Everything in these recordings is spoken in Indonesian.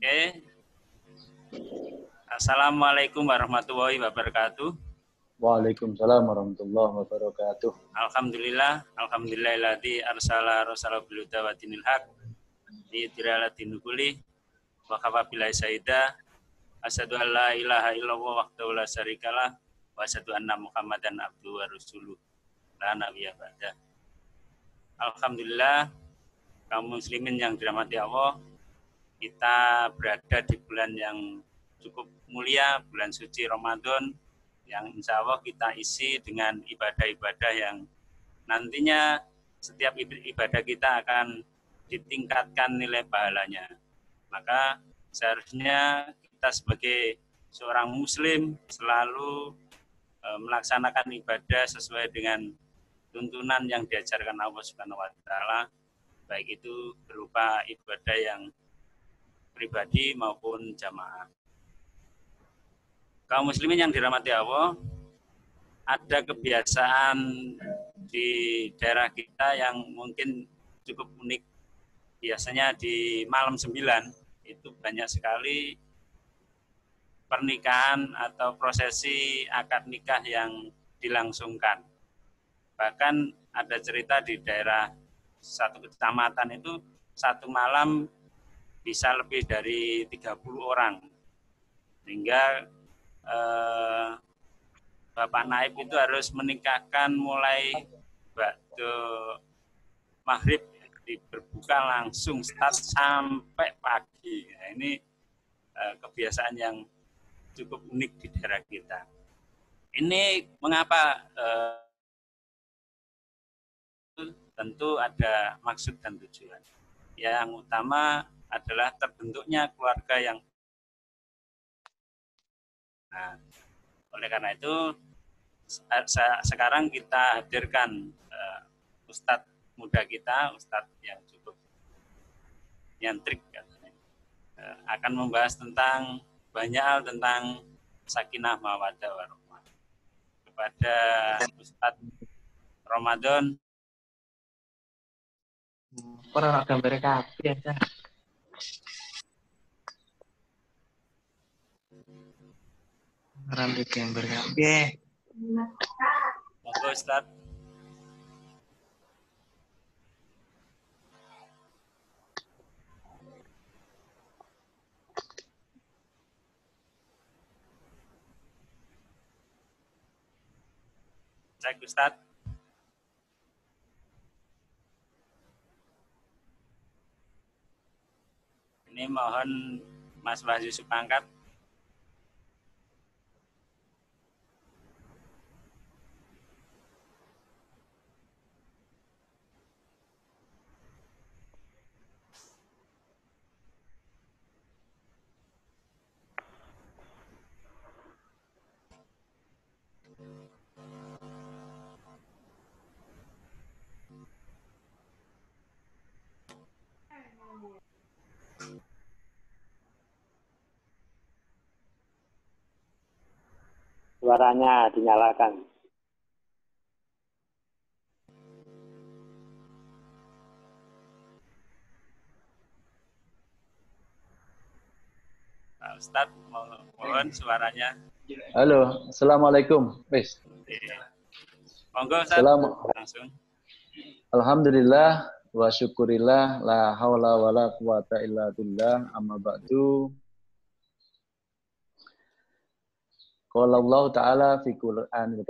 Oke. Assalamualaikum warahmatullahi wabarakatuh. Waalaikumsalam warahmatullahi wabarakatuh. Alhamdulillahilladzi arsala rasulahu bil huda wa dinil haq li yudhhirahu 'alad kulli wa kafa billahi syahida. Asyhadu an la ilaha illallah wahdahu la syarikalah wa asyhadu anna Muhammadan abduhu wa rasuluh. La nabiyya ba'da. Alhamdulillah, kaum muslimin yang dirahmati Allah, kita berada di bulan yang cukup mulia, bulan suci Ramadan, yang insya Allah kita isi dengan ibadah-ibadah yang nantinya setiap ibadah kita akan ditingkatkan nilai pahalanya. Maka seharusnya kita sebagai seorang muslim selalu melaksanakan ibadah sesuai dengan tuntunan yang diajarkan Allah Subhanahu wa taala, baik itu berupa ibadah yang pribadi maupun jamaah. Kaum muslimin yang dirahmati Allah, ada kebiasaan di daerah kita yang mungkin cukup unik. Biasanya di malam 9 itu banyak sekali pernikahan atau prosesi akad nikah yang dilangsungkan. Bahkan ada cerita di daerah satu kecamatan itu satu malam bisa lebih dari 30 orang. Sehingga Bapak Naib itu harus menikahkan mulai waktu maghrib berbuka langsung start sampai pagi. Nah, ini kebiasaan yang cukup unik di daerah kita. Ini mengapa? Tentu ada maksud dan tujuan. Yang utama adalah terbentuknya keluarga yang oleh karena itu sekarang kita hadirkan Ustadz muda kita, Ustadz yang cukup nyentrik, akan membahas tentang banyak hal tentang sakinah mawaddah warahmah. Kepada Ustadz Ramadan. Pernah gambar kabeh ya. Rambut gambar kabeh. Monggo Ustaz. Cek Ustaz. Ini mohon Mas Wahyu Supangkat. Suaranya dinyalakan. Pak Ustadz, mohon suaranya. Halo, assalamualaikum. Wis. Monggo Ustadz, langsung. Alhamdulillah wa syukurillah la haula wala quwata illa billah amma ba'du. Qala Allah Ta'ala fil Qur'anil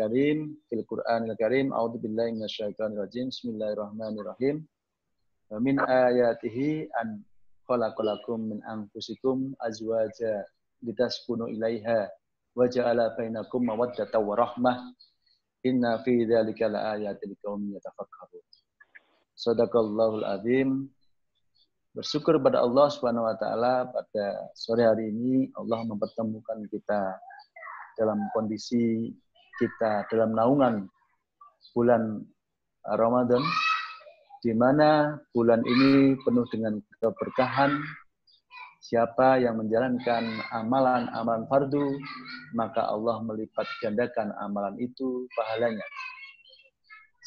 Karim a'udzu billahi minasyaitonir rajim. Bismillahirrahmanirrahim. Wa min ayatihi an khalaqalakum min anfusikum azwaja litaskunu ilaiha wa ja'ala bainakum mawaddatan wa rahmah. Inna fi dzalika laayatin liqaumin yatafakkarun. Shadaqallahul azim. Bersyukur pada Allah Subhanahu wa taala pada sore hari ini Allah mempertemukan kita dalam kondisi kita dalam naungan bulan Ramadan, di mana bulan ini penuh dengan keberkahan. Siapa yang menjalankan amalan-amalan fardu, maka Allah melipat gandakan amalan itu pahalanya.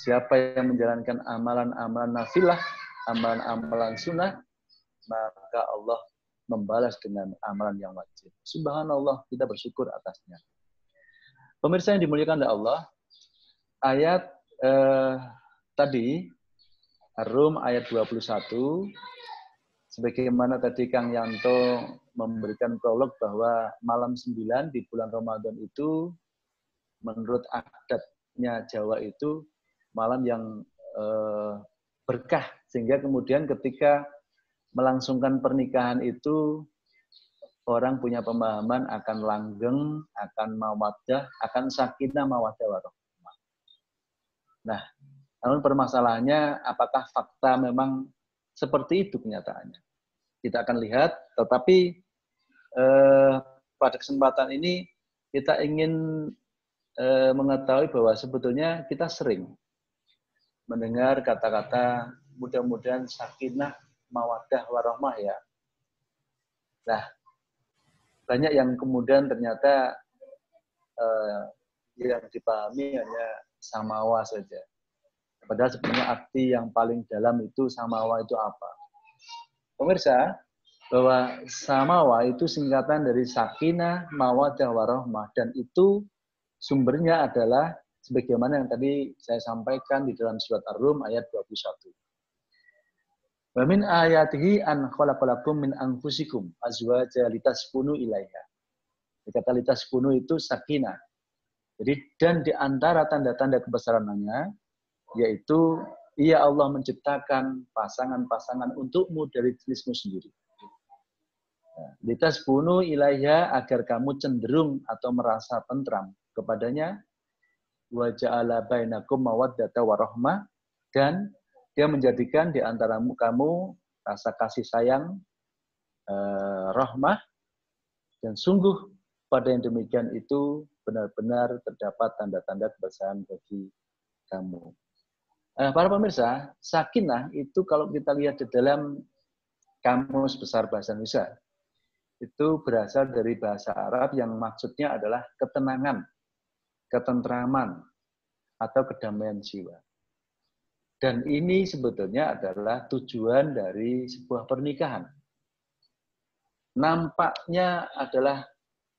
Siapa yang menjalankan amalan-amalan nafilah, amalan-amalan sunnah, maka Allah membalas dengan amalan yang wajib. Subhanallah, kita bersyukur atasnya. Pemirsa yang dimuliakan oleh Allah, ayat tadi, Ar-Rum ayat 21, sebagaimana tadi Kang Yanto memberikan prolog bahwa malam 9 di bulan Ramadan itu, menurut adatnya Jawa itu, malam yang berkah. Sehingga kemudian ketika melangsungkan pernikahan itu, orang punya pemahaman akan langgeng, akan mawaddah, akan sakinah mawaddah warahmah. Nah, namun permasalahannya apakah fakta memang seperti itu kenyataannya? Kita akan lihat, tetapi pada kesempatan ini kita ingin mengetahui bahwa sebetulnya kita sering mendengar kata-kata mudah-mudahan sakinah mawaddah warahmah ya. Nah, banyak yang kemudian ternyata yang dipahami hanya samawa saja. Padahal sebenarnya arti yang paling dalam itu samawa itu apa? Pemirsa, bahwa samawa itu singkatan dari sakinah, mawaddah, warahmah. Dan itu sumbernya adalah sebagaimana yang tadi saya sampaikan di dalam surat Ar-Rum ayat 21. Wa min ayatihi an khalaqalakum min anfusikum azwaja litaskunu ilaiha. Kata litaskunu itu sakinah. Jadi dan di antara tanda-tanda kebesarannya yaitu ia Allah menciptakan pasangan-pasangan untukmu dari jenismu sendiri. Litaskunu ilaiha agar kamu cenderung atau merasa tentram kepadanya. Wa ja'ala bainakum mawaddata warahmah, dan dia menjadikan di antara kamu rasa kasih sayang, rahmah, dan sungguh pada yang demikian itu benar-benar terdapat tanda-tanda kebesaran bagi kamu. Para pemirsa, sakinah itu kalau kita lihat di dalam Kamus Besar Bahasa Indonesia, itu berasal dari bahasa Arab yang maksudnya adalah ketenangan, ketentraman, atau kedamaian jiwa. Dan ini sebetulnya adalah tujuan dari sebuah pernikahan. Nampaknya adalah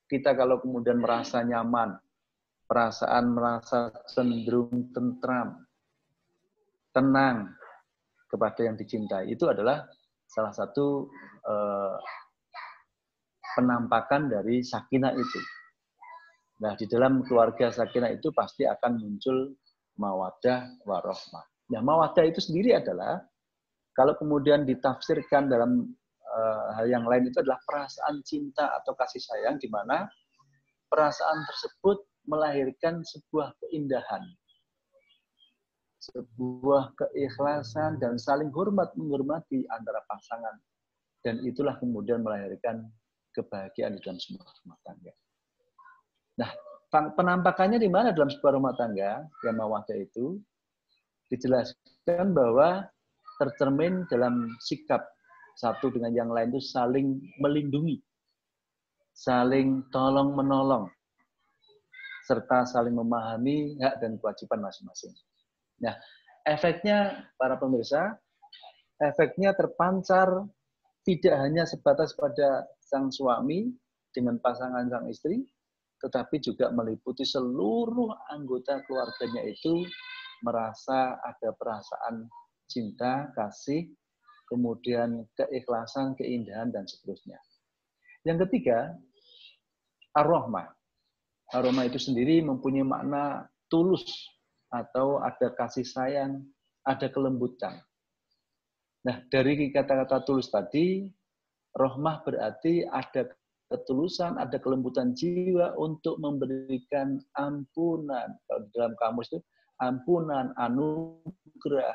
kita kalau kemudian merasa nyaman, perasaan merasa cenderung tentram, tenang kepada yang dicintai, itu adalah salah satu penampakan dari sakinah itu. Nah, di dalam keluarga sakinah itu pasti akan muncul mawaddah warahmah. Nah, mawaddah itu sendiri adalah, kalau kemudian ditafsirkan dalam hal yang lain, itu adalah perasaan cinta atau kasih sayang, di mana perasaan tersebut melahirkan sebuah keindahan, sebuah keikhlasan, dan saling hormat menghormati antara pasangan. Dan itulah kemudian melahirkan kebahagiaan di dalam sebuah rumah tangga. Nah, penampakannya di mana dalam sebuah rumah tangga yang mawaddah itu? Dijelaskan bahwa tercermin dalam sikap satu dengan yang lain itu saling melindungi, saling tolong-menolong, serta saling memahami hak dan kewajiban masing-masing. Nah, efeknya para pemirsa, efeknya terpancar tidak hanya sebatas pada sang suami dengan pasangan sang istri, tetapi juga meliputi seluruh anggota keluarganya itu merasa ada perasaan cinta, kasih, kemudian keikhlasan, keindahan, dan seterusnya. Yang ketiga, ar-rahmah. Ar-rahmah itu sendiri mempunyai makna tulus, atau ada kasih sayang, ada kelembutan. Nah, dari kata-kata tulus tadi, rahmah berarti ada ketulusan, ada kelembutan jiwa untuk memberikan ampunan. Kalau dalam kamus itu, ampunan, anugerah,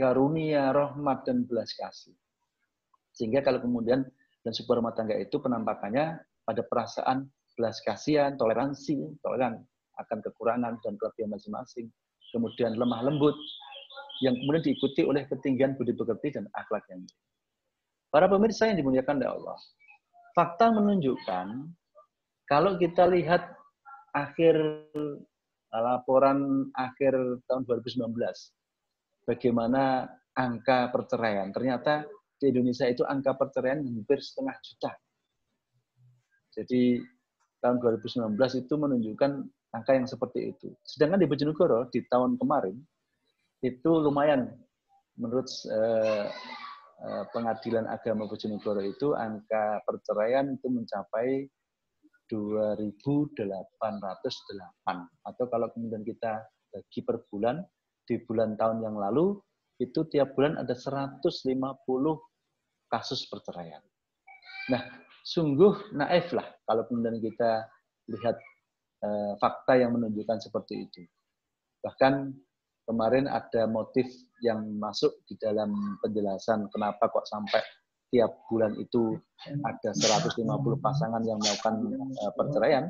karunia, rahmat, dan belas kasih. Sehingga kalau kemudian dalam sebuah rumah tangga itu penampakannya pada perasaan belas kasihan, toleransi, toleran akan kekurangan dan kelebihan masing-masing. Kemudian lemah lembut, yang kemudian diikuti oleh ketinggian budi pekerti dan akhlak yang baik. Para pemirsa yang dimuliakan oleh Allah, fakta menunjukkan kalau kita lihat laporan akhir tahun 2019, bagaimana angka perceraian, ternyata di Indonesia itu angka perceraian hampir 1,5 juta. Jadi tahun 2019 itu menunjukkan angka yang seperti itu. Sedangkan di Bojonegoro di tahun kemarin itu lumayan, menurut Pengadilan Agama Bojonegoro itu angka perceraian itu mencapai 2.808, atau kalau kemudian kita bagi per bulan, di bulan tahun yang lalu itu tiap bulan ada 150 kasus perceraian. Nah, sungguh naif lah kalau kemudian kita lihat fakta yang menunjukkan seperti itu. Bahkan kemarin ada motif yang masuk di dalam penjelasan kenapa kok sampai tiap bulan itu ada 150 pasangan yang melakukan perceraian.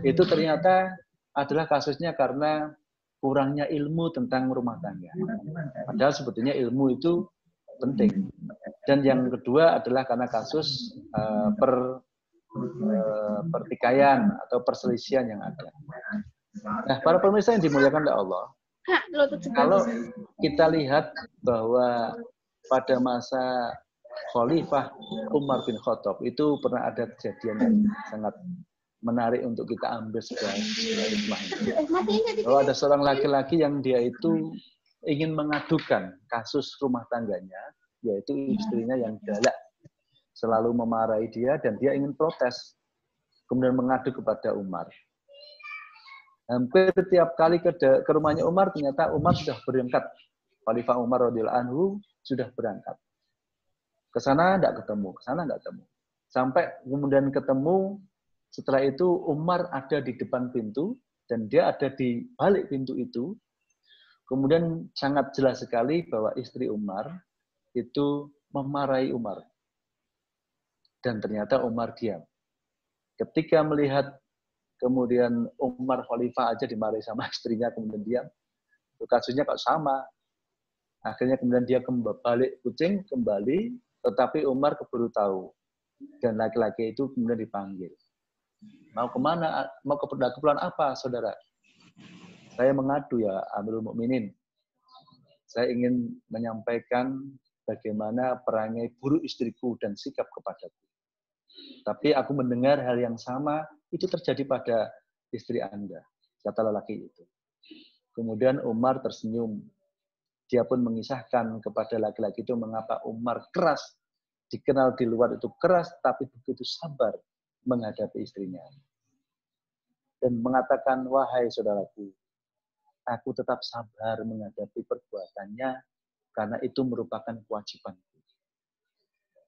Itu ternyata adalah kasusnya karena kurangnya ilmu tentang rumah tangga. Padahal sebetulnya ilmu itu penting. Dan yang kedua adalah karena kasus pertikaian atau perselisihan yang ada. Nah, para pemirsa yang dimuliakan oleh Allah, kalau kita lihat bahwa pada masa Khalifah Umar bin Khattab itu pernah ada kejadian yang sangat menarik untuk kita ambil sebagai hikmah. Bahwa ada seorang laki-laki yang dia itu ingin mengadukan kasus rumah tangganya, yaitu istrinya yang galak, selalu memarahi dia dan dia ingin protes. Kemudian mengadu kepada Umar. Hampir tiap kali ke rumahnya Umar, ternyata Umar sudah berangkat. Khalifah Umar radhiyallahu anhu sudah berangkat. Ke sana tidak ketemu, ke sana tidak ketemu. Sampai kemudian ketemu, setelah itu Umar ada di depan pintu, dan dia ada di balik pintu itu. Kemudian sangat jelas sekali bahwa istri Umar itu memarahi Umar. Dan ternyata Umar diam. Ketika melihat kemudian Umar Khalifah aja dimarahi sama istrinya, kemudian diam. Kasusnya kok sama. Akhirnya kemudian dia balik kucing, kembali, tetapi Umar keburu tahu. Dan laki-laki itu kemudian dipanggil. Mau kemana? Mau ke keperluan apa, saudara? Saya mengadu ya, Amirul Mukminin. Saya ingin menyampaikan bagaimana perangai buruk istriku dan sikap kepadaku. Tapi aku mendengar hal yang sama, itu terjadi pada istri Anda, kata lelaki itu. Kemudian Umar tersenyum. Dia pun mengisahkan kepada laki-laki itu mengapa Umar keras, dikenal di luar itu keras, tapi begitu sabar menghadapi istrinya. Dan mengatakan, wahai saudaraku, aku tetap sabar menghadapi perbuatannya, karena itu merupakan kewajibanku.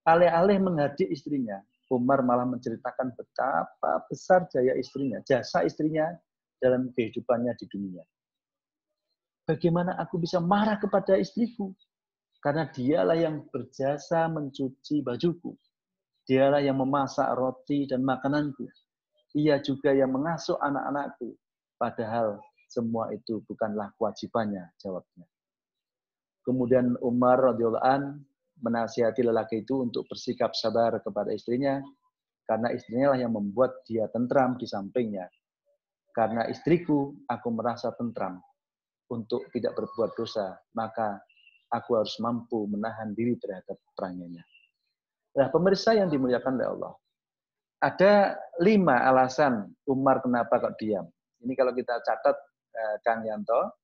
Alih-alih menghadik istrinya, Umar malah menceritakan betapa besar jasa istrinya dalam kehidupannya di dunia. Bagaimana aku bisa marah kepada istriku? Karena dialah yang berjasa mencuci bajuku. Dialah yang memasak roti dan makananku. Ia juga yang mengasuh anak-anakku. Padahal semua itu bukanlah kewajibannya, jawabnya. Kemudian Umar radhiyallahu an menasihati lelaki itu untuk bersikap sabar kepada istrinya, karena istrinya lah yang membuat dia tentram di sampingnya. Karena istriku, aku merasa tentram untuk tidak berbuat dosa, maka aku harus mampu menahan diri terhadap perangannya. Nah, pemirsa yang dimuliakan oleh Allah, ada 5 alasan Umar kenapa kok diam. Ini kalau kita catat, Kang Yanto,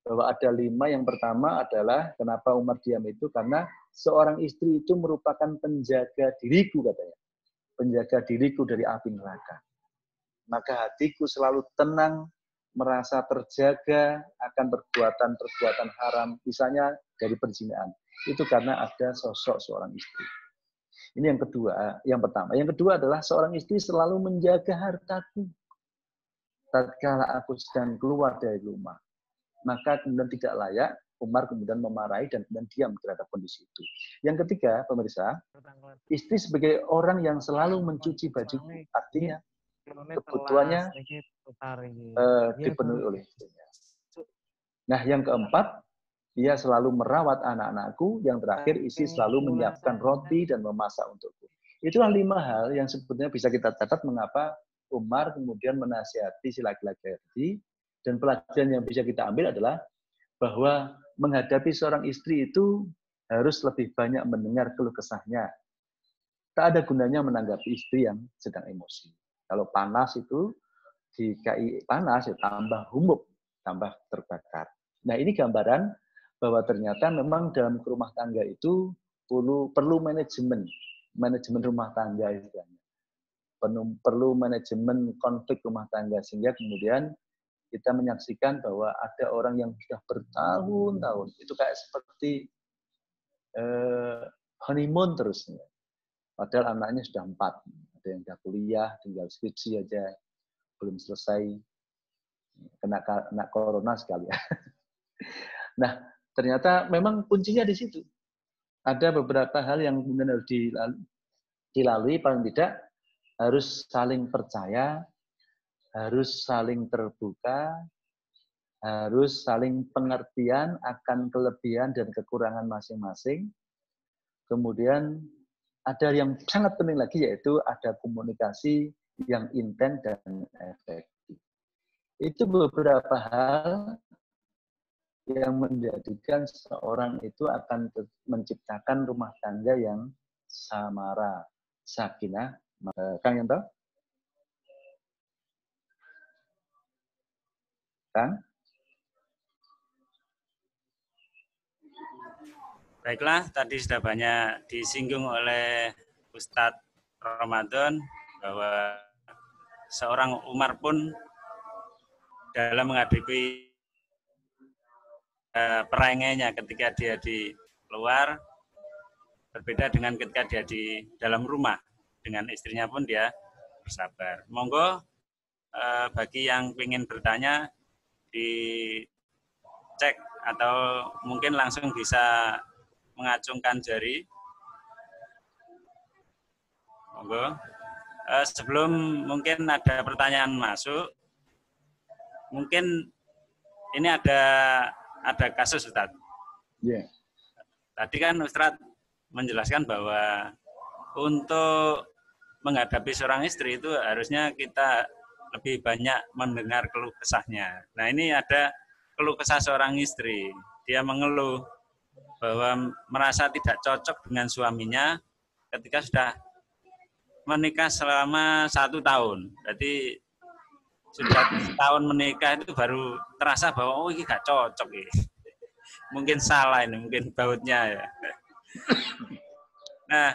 bahwa ada 5. Yang pertama adalah kenapa Umar diam itu karena seorang istri itu merupakan penjaga diriku, katanya. Penjaga diriku dari api neraka. Maka hatiku selalu tenang, merasa terjaga akan perbuatan-perbuatan haram, misalnya dari perzinahan. Itu karena ada sosok seorang istri. Ini yang kedua, yang pertama. Yang kedua adalah seorang istri selalu menjaga hartaku. Tatkala aku sedang keluar dari rumah, maka kemudian tidak layak, Umar kemudian memarahi dan kemudian diam terhadap kondisi itu. Yang ketiga, pemirsa, istri sebagai orang yang selalu mencuci bajuku, artinya kebutuhannya dipenuhi oleh istrinya. Nah, yang keempat, ia selalu merawat anak-anakku. Yang terakhir, istri selalu menyiapkan roti dan memasak untukku. Itulah 5 hal yang sebetulnya bisa kita catat mengapa Umar kemudian menasihati si laki-laki tadi. Dan pelajaran yang bisa kita ambil adalah bahwa menghadapi seorang istri itu harus lebih banyak mendengar keluh kesahnya. Tak ada gunanya menanggapi istri yang sedang emosi. Kalau panas itu, di KI panas, ya tambah humuk, tambah terbakar. Nah, ini gambaran bahwa ternyata memang dalam rumah tangga itu perlu manajemen rumah tangga istilahnya. Perlu manajemen konflik rumah tangga, sehingga kemudian kita menyaksikan bahwa ada orang yang sudah bertahun-tahun, itu kayak seperti honeymoon terusnya. Padahal anaknya sudah 4, ada yang sudah kuliah, tinggal skripsi aja, belum selesai, kena corona sekali. Nah, ternyata memang kuncinya di situ. Ada beberapa hal yang kemudian harus dilalui, paling tidak harus saling percaya, harus saling terbuka, harus saling pengertian akan kelebihan dan kekurangan masing-masing. Kemudian ada yang sangat penting lagi, yaitu ada komunikasi yang intens dan efektif. Itu beberapa hal yang menjadikan seorang itu akan menciptakan rumah tangga yang samara, sakinah. Kang Yanto? Kang? Baiklah, tadi sudah banyak disinggung oleh Ustadz Ramadan bahwa seorang Umar pun dalam menghadapi perangainya ketika dia di luar berbeda dengan ketika dia di dalam rumah. Dengan istrinya pun dia bersabar. Monggo bagi yang ingin bertanya dicek atau mungkin langsung bisa mengacungkan jari. Monggo. Sebelum mungkin ada pertanyaan masuk, mungkin ini ada kasus, Ustadz. Yeah. Tadi kan Ustadz menjelaskan bahwa untuk menghadapi seorang istri itu harusnya kita lebih banyak mendengar keluh kesahnya. Nah, ini ada keluh kesah seorang istri. Dia mengeluh bahwa merasa tidak cocok dengan suaminya ketika sudah menikah selama 1 tahun. Jadi sudah setahun menikah itu baru terasa bahwa ini gak cocok ya. Mungkin salah ini, mungkin bautnya ya. Nah,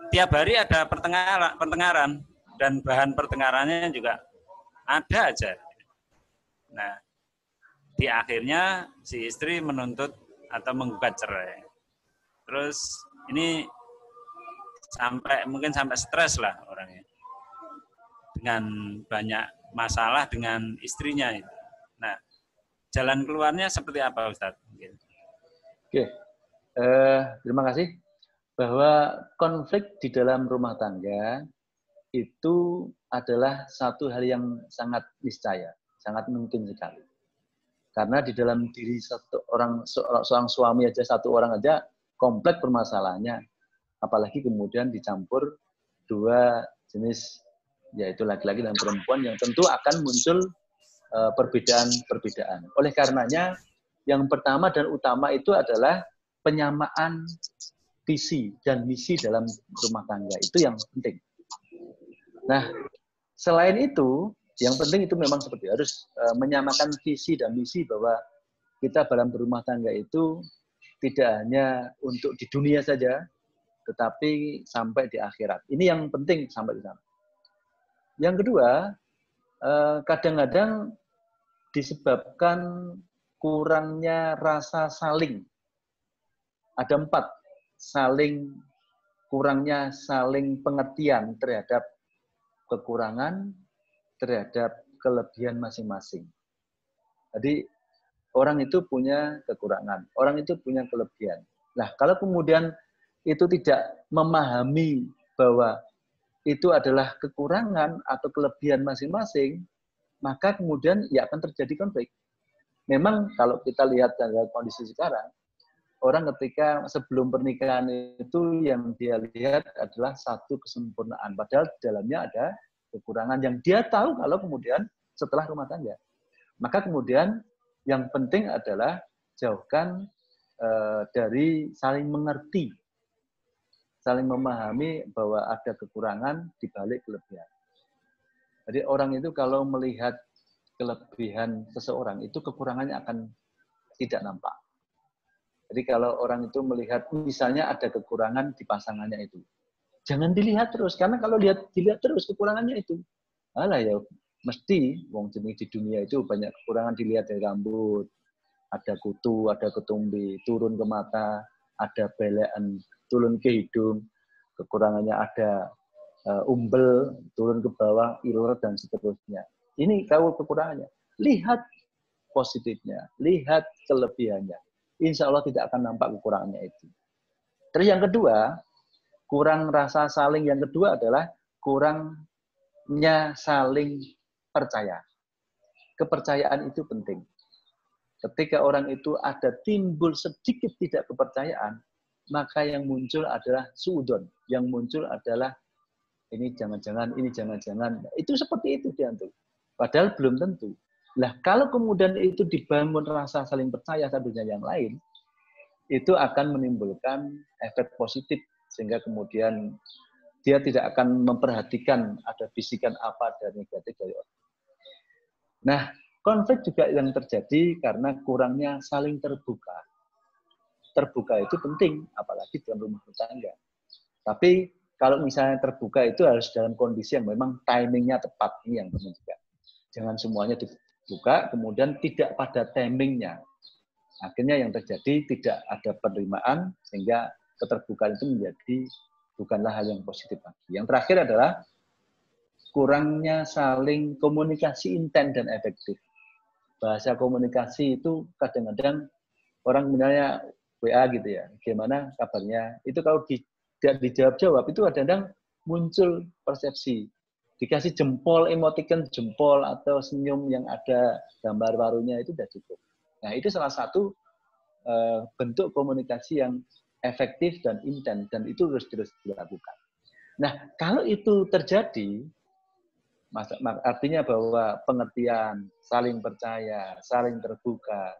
tiap hari ada pertengkaran dan bahan pertengkarannya juga ada aja. Nah, di akhirnya si istri menuntut atau menggugat cerai. Terus ini mungkin sampai stres lah orangnya dengan banyak masalah dengan istrinya itu. Nah, jalan keluarnya seperti apa, Ustadz? Oke, terima kasih. Bahwa konflik di dalam rumah tangga itu adalah satu hal yang sangat niscaya, sangat mungkin sekali. Karena di dalam diri seorang suami aja, satu orang aja kompleks permasalahannya, apalagi kemudian dicampur 2 jenis, yaitu laki-laki dan perempuan, yang tentu akan muncul perbedaan-perbedaan. Oleh karenanya, yang pertama dan utama itu adalah penyamaan visi dan misi dalam rumah tangga. Itu yang penting. Nah, selain itu, yang penting itu memang seperti harus menyamakan visi dan misi, bahwa kita dalam berumah tangga itu tidak hanya untuk di dunia saja, tetapi sampai di akhirat. Ini yang penting sampai di sana. Yang kedua, kadang-kadang disebabkan kurangnya rasa saling. Ada 4. Kurangnya saling pengertian terhadap kekurangan, terhadap kelebihan masing-masing. Jadi orang itu punya kekurangan, orang itu punya kelebihan. Nah, kalau kemudian itu tidak memahami bahwa itu adalah kekurangan atau kelebihan masing-masing, maka kemudian ya akan terjadi konflik. Memang kalau kita lihat dari kondisi sekarang, orang ketika sebelum pernikahan itu yang dia lihat adalah satu kesempurnaan. Padahal di dalamnya ada kekurangan yang dia tahu kalau kemudian setelah rumah tangga. Maka kemudian yang penting adalah jauhkan dari saling mengerti, saling memahami bahwa ada kekurangan di balik kelebihan. Jadi orang itu kalau melihat kelebihan seseorang, itu kekurangannya akan tidak nampak. Jadi kalau orang itu melihat, misalnya ada kekurangan di pasangannya itu, jangan dilihat terus, karena kalau dilihat terus kekurangannya itu, alah ya mesti, wong jenis di dunia itu banyak kekurangan dilihat dari rambut, ada kutu, ada ketumbi, turun ke mata, ada belean, turun ke hidung, kekurangannya ada umbel, turun ke bawah, iler, dan seterusnya. Ini kalau kekurangannya. Lihat positifnya, lihat kelebihannya. Insya Allah tidak akan nampak kekurangannya itu. Terus yang kedua, kurang rasa saling yang kedua adalah kurangnya saling percaya. Kepercayaan itu penting. Ketika orang itu ada timbul sedikit tidak kepercayaan, maka yang muncul adalah suudon. Yang muncul adalah ini jangan-jangan, ini jangan-jangan. Itu seperti itu diantuk. Padahal belum tentu. Nah, kalau kemudian itu dibangun rasa saling percaya satunya yang lain, itu akan menimbulkan efek positif. Sehingga kemudian dia tidak akan memperhatikan ada bisikan apa dan negatif dari orang. Nah, konflik juga yang terjadi karena kurangnya saling terbuka. Terbuka itu penting, apalagi dalam rumah tangga. Tapi kalau misalnya terbuka itu harus dalam kondisi yang memang timingnya tepat. Ini yang penting juga. Jangan semuanya dibuka, kemudian tidak pada timingnya. Akhirnya yang terjadi tidak ada penerimaan, sehingga keterbukaan itu menjadi bukanlah hal yang positif lagi. Yang terakhir adalah kurangnya saling komunikasi intens dan efektif. Bahasa komunikasi itu kadang-kadang orang misalnya WA gitu ya, gimana kabarnya? Itu kalau tidak dijawab-jawab, itu kadang-kadang muncul persepsi. Dikasih jempol, emoticon jempol, atau senyum yang ada gambar barunya, itu sudah cukup. Nah, itu salah satu bentuk komunikasi yang efektif dan intens, dan itu harus terus dilakukan. Nah, kalau itu terjadi, artinya bahwa pengertian, saling percaya, saling terbuka,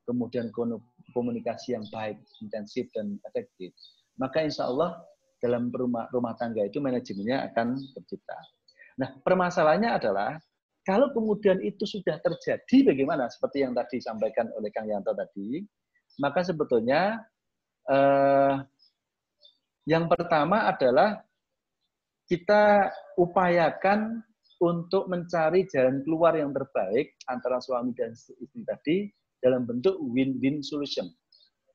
kemudian komunikasi yang baik, intensif, dan efektif, maka insya Allah dalam rumah tangga itu manajemennya akan tercipta. Nah, permasalahannya adalah kalau kemudian itu sudah terjadi bagaimana? Seperti yang tadi disampaikan oleh Kang Yanto tadi, maka sebetulnya yang pertama adalah kita upayakan untuk mencari jalan keluar yang terbaik antara suami dan istri tadi dalam bentuk win-win solution.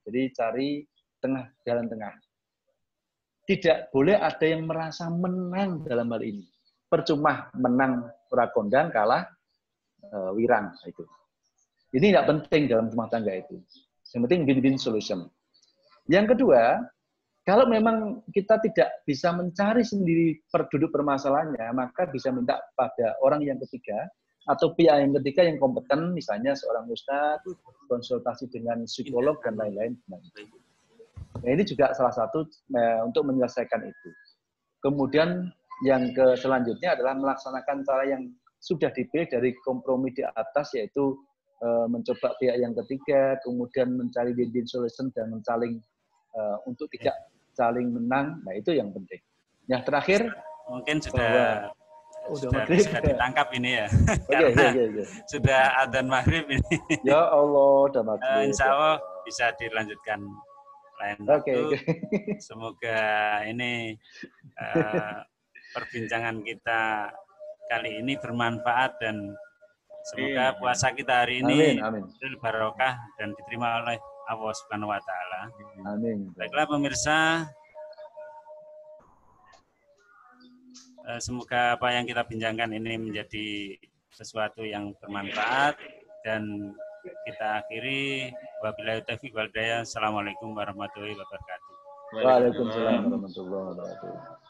Jadi cari jalan tengah. Tidak boleh ada yang merasa menang dalam hal ini. Percuma menang ora kondang, kalah wirang itu. Ini tidak penting dalam rumah tangga itu. Yang penting win-win solution. Yang kedua, kalau memang kita tidak bisa mencari sendiri duduk permasalahannya, maka bisa minta pada orang yang ketiga atau pihak yang ketiga yang kompeten, misalnya seorang ustadz, konsultasi dengan psikolog dan lain-lain. Nah, ini juga salah satu untuk menyelesaikan itu. Kemudian yang selanjutnya adalah melaksanakan cara yang sudah dipilih dari kompromi di atas, yaitu mencoba pihak yang ketiga, kemudian mencari win-win solution dan saling untuk tidak saling menang. Nah, itu yang penting. Yang terakhir mungkin sudah bisa ditangkap ini ya. Okay. Sudah adzan maghrib ini. Ya Allah, udah maghrib. Insya Allah bisa dilanjutkan lain waktu. Semoga ini perbincangan kita kali ini bermanfaat dan semoga puasa kita hari ini barokah dan diterima oleh Allah Subhanahu wa taala. Amin. Baiklah pemirsa, semoga apa yang kita bincangkan ini menjadi sesuatu yang bermanfaat dan kita akhiri wabillahi taufiq wal hidayah. Assalamualaikum warahmatullahi wabarakatuh. Waalaikumsalam warahmatullahi wabarakatuh.